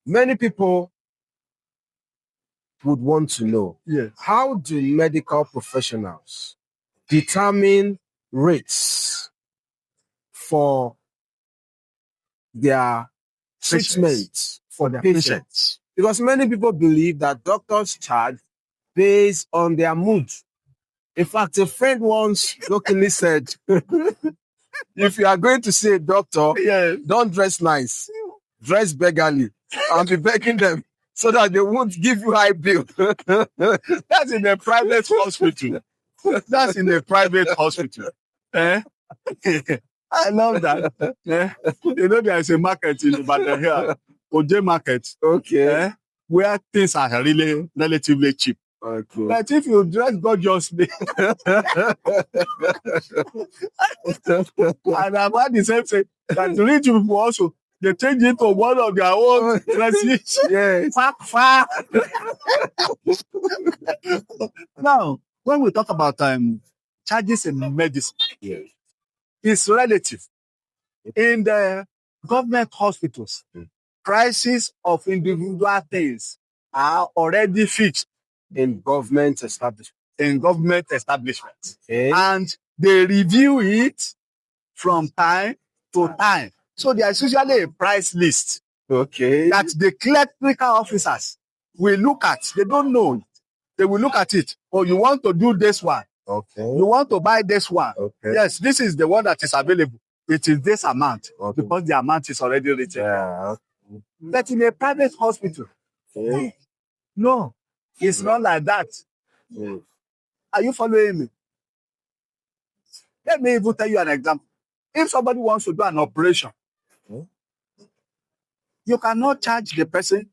Many people would want to know, Yes. how do medical professionals determine rates for their treatment for their patients? Because many people believe that doctors charge based on their mood. In fact, a friend once jokingly said, if you are going to see a doctor, Yes. don't dress nice, dress beggarly, and be begging them so that they won't give you high bill. That's in a private hospital. That's in a private hospital. Eh? I love that. Eh? You know, there is a market in Ibadan here, Oje Market, Okay. where things are really relatively cheap. Okay. But if you dress gorgeously, and I've had the same thing, that rich people also, they change it to one of their own dresses. Yes. Far. Now, when we talk about charges in medicine, Yes. it's relative. In the government hospitals, prices of individual things are already fixed In government establishment. Okay. And they review it from time to time. So there's usually a price list Okay. that the clerical officers will look at. They don't know it. They will look at it. Oh, you want to do this one. Okay. You want to buy this one. Okay. Yes, this is the one that is available. It is this amount, Okay. because the amount is already written. Yeah. But in a private hospital, Okay. no, it's not like that. Yes. Are you following me? Let me even tell you an example. If somebody wants to do an operation, you cannot charge the person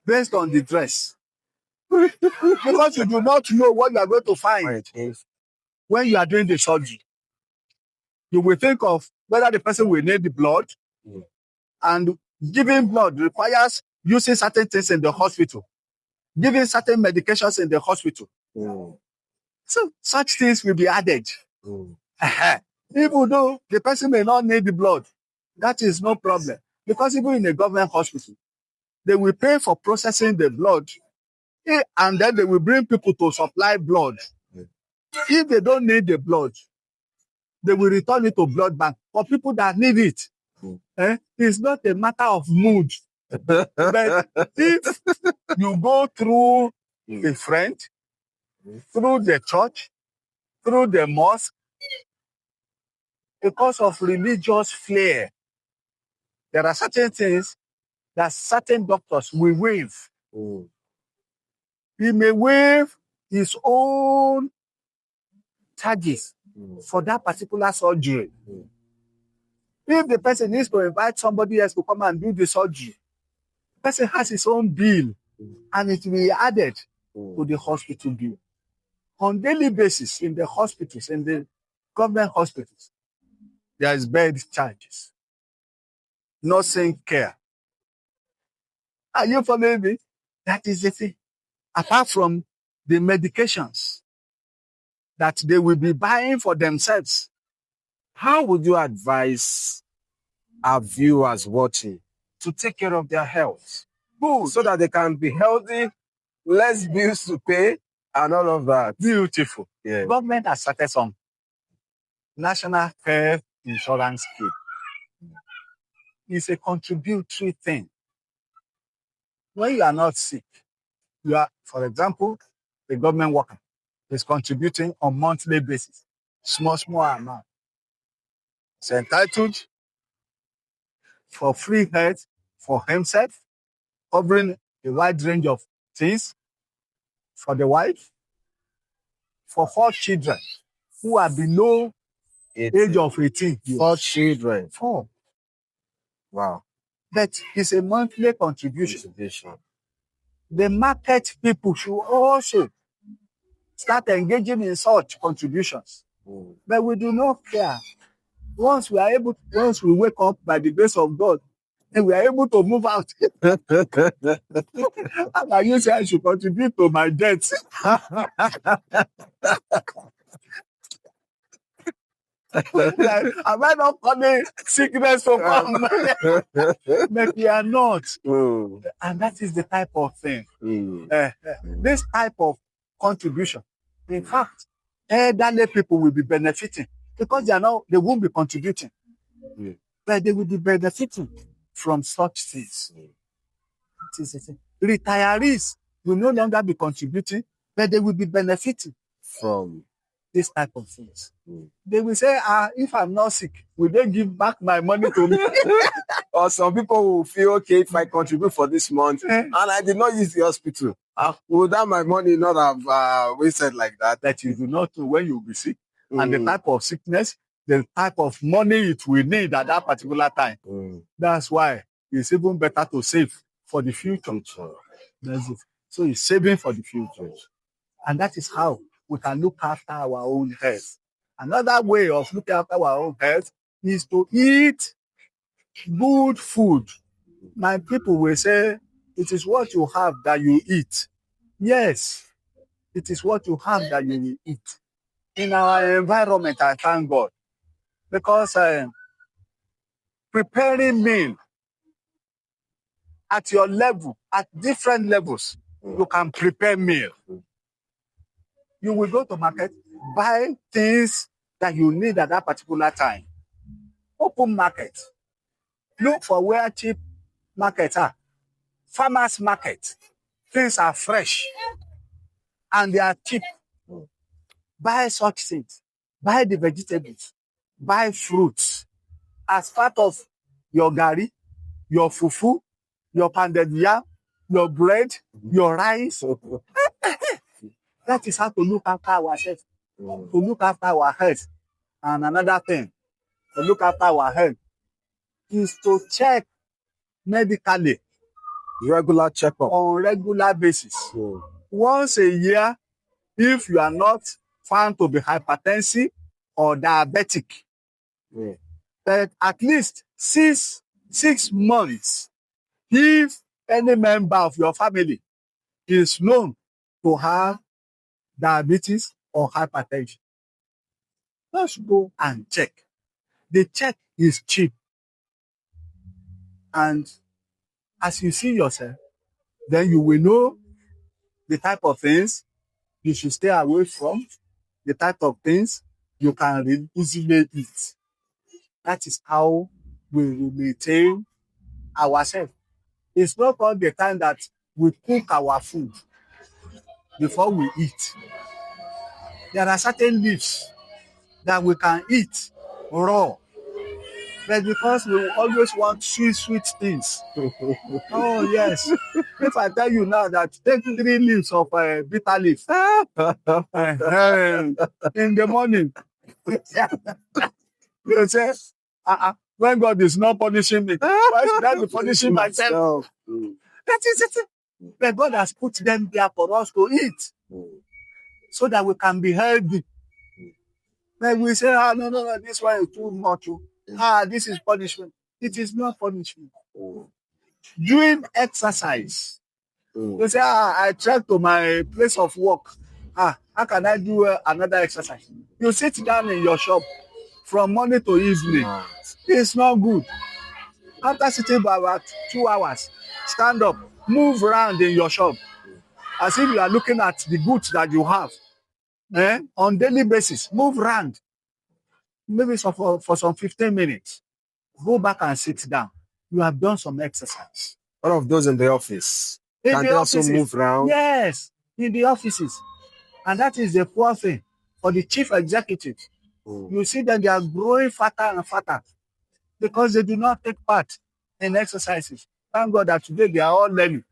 based on the dress. Because you do not know what you are going to find when you are doing the surgery. You will think of whether the person will need the blood, and giving blood requires using certain things in the hospital, giving certain medications in the hospital. So such things will be added. Even though the person may not need the blood, that is no problem. Because even in a government hospital, they will pay for processing the blood, and then they will bring people to supply blood. If they don't need the blood, they will return it to blood bank. For people that need it, it's not a matter of mood. But if you go through a friend, through the church, through the mosque, because of religious flair, there are certain things that certain doctors will waive. He may waive his own charges for that particular surgery. If the person needs to invite somebody else to come and do the surgery, the person has his own bill, and it will be added to the hospital bill. On daily basis, in the hospitals, in the government hospitals, there is bed charges, nursing care. Are you following me? That is the thing. Apart from the medications that they will be buying for themselves. How would you advise our viewers watching to take care of their health? Good. So that they can be healthy, less bills to pay, and all of that. Beautiful. Yeah. Government has started some national health insurance scheme. It's a contributory thing. When you are not sick, you are, for example, a government worker is contributing on monthly basis, small amount. It's entitled for free health for himself, covering a wide range of things for the wife, for 4 children who are below age of 18. 4 children. 4. Wow. But it's a monthly contribution. The market people should also start engaging in such contributions. But we do not care. Once we wake up by the grace of God, and we are able to move out. And I say I should contribute to my debts. Like, am I not calling sickness to come? But we are not. And that is the type of thing. This type of contribution. In fact, elderly people will be benefiting because they won't be contributing. But they will be benefiting from such things. Retirees will no longer be contributing, but they will be benefiting From this type of things. They will say, if I'm not sick, will they give back my money to me? or some people will feel, okay, if I contribute for this month and I did not use the hospital, would that my money not have wasted like that? That you do not know when you will be sick and the type of sickness, the type of money it will need at that particular time. That's why it's even better to save for the future. That's it. So it's saving for the future. And that is how we can look after our own health. Another way of looking after our own health is to eat good food. My people will say, it is what you have that you eat. Yes, it is what you have that you will eat. In our environment, I thank God. Because preparing meal at your level, at different levels, you can prepare meal. You will go to market, buy things that you need at that particular time. Open market. Look for where cheap markets are. Farmers market. Things are fresh and they are cheap. Buy such things. Buy the vegetables. Buy fruits as part of your gari, your fufu, your pounded yam, your bread, your rice. That is how to look after ourselves, to look after our health. And another thing, to look after our health is to check medically. Regular checkup. On regular basis. Once a year, if you are not found to be hypertensive or diabetic, but at least six months, if any member of your family is known to have diabetes or hypertension, let's go and check. The check is cheap. And as you see yourself, then you will know the type of things you should stay away from, the type of things you can easily eat. That is how we will maintain ourselves. It's not all the time that we cook our food before we eat. There are certain leaves that we can eat raw. But because we always want sweet things. Oh, yes. If I tell you now that take 3 leaves of bitter leaf in the morning, you say, when God is not punishing me, why should I be punishing myself? That is it. But God has put them there for us to eat so that we can be healthy. Then we say, no, this one is too much. This is punishment. It is not punishment. Doing exercise. You say, I trek to my place of work. How can I do another exercise? You sit down in your shop from morning to evening. It's not good. After sitting for about 2 hours, stand up, move around in your shop as if you are looking at the goods that you have on daily basis. Move around. Maybe for some 15 minutes. Go back and sit down. You have done some exercise. One of those in the office. Can they also move around? Yes, in the offices. And that is the poor thing for the chief executive. You see that they are growing fatter and fatter because they do not take part in exercises. Thank God that today they are all learning.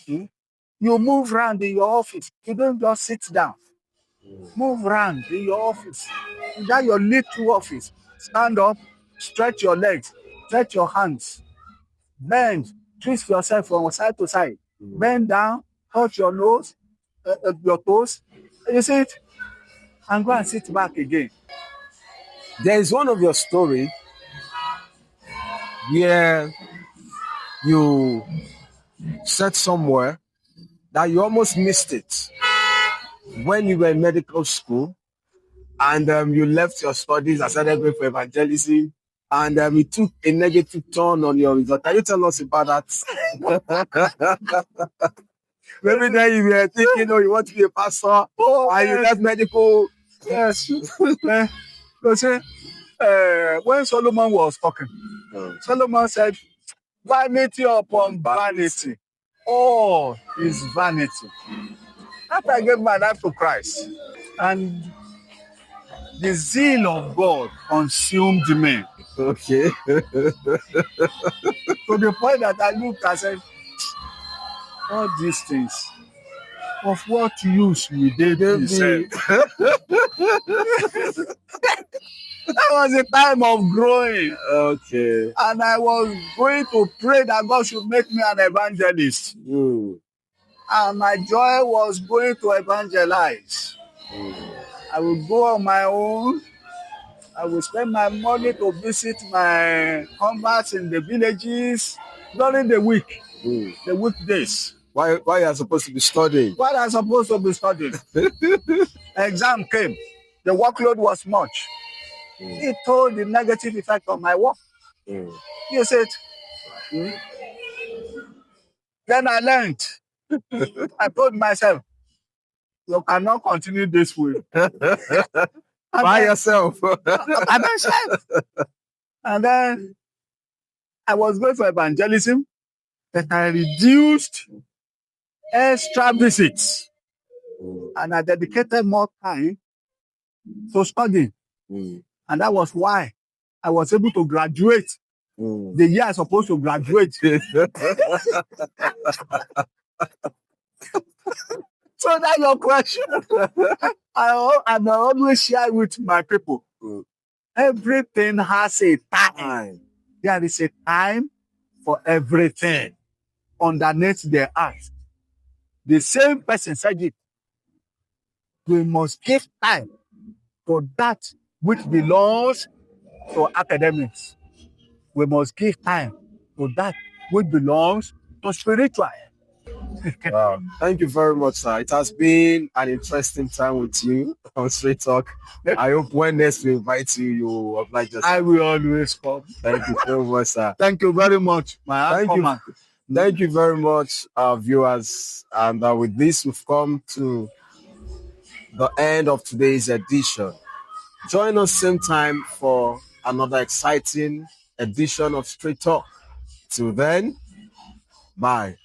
You move around in your office. You don't just sit down. Move around in your office. In that your little office. Stand up, stretch your legs, stretch your hands, bend, twist yourself from side to side. Bend down, touch your nose, your toes. You see it? And go and sit back again. There is one of your story where you said somewhere that you almost missed it when you were in medical school and you left your studies and started going for evangelism, and it took a negative turn on your result. Can you tell us about that? Maybe then you were thinking, you want to be a pastor, and you left medical. Yes. You see, when Solomon was talking, Solomon said, vanity upon vanity. All is vanity. After I gave my life to Christ, and the zeal of God consumed me. Okay. To the point that I looked and said, all these things, of what use will they be said? That was a time of growing. Okay. And I was going to pray that God should make me an evangelist. And my joy was going to evangelize. I will go on my own. I will spend my money to visit my converts in the villages during the week, the weekdays. Why are you supposed to be studying? While I'm supposed to be studying. Exam came. The workload was much. It told the negative effect on my work. You said, then I learned. I told myself, you cannot continue this way. By yourself. By myself. And then I was going for evangelism, but I reduced extra visits. And I dedicated more time to studying. And that was why I was able to graduate the year I was supposed to graduate. So that's your question. I'm always share with my people. Everything has a time. There is a time for everything underneath the earth. The same person said it. We must give time to that which belongs to academics. We must give time to that which belongs to spiritual. Wow. Thank you very much, sir. It has been an interesting time with you on Straight Talk. I hope when next we invite you, you will oblige us. I will always come. Thank you so much, sir. Thank you very much, Thank you very much, viewers. And with this, we've come to the end of today's edition. Join us same time for another exciting edition of Straight Talk. Till then, bye.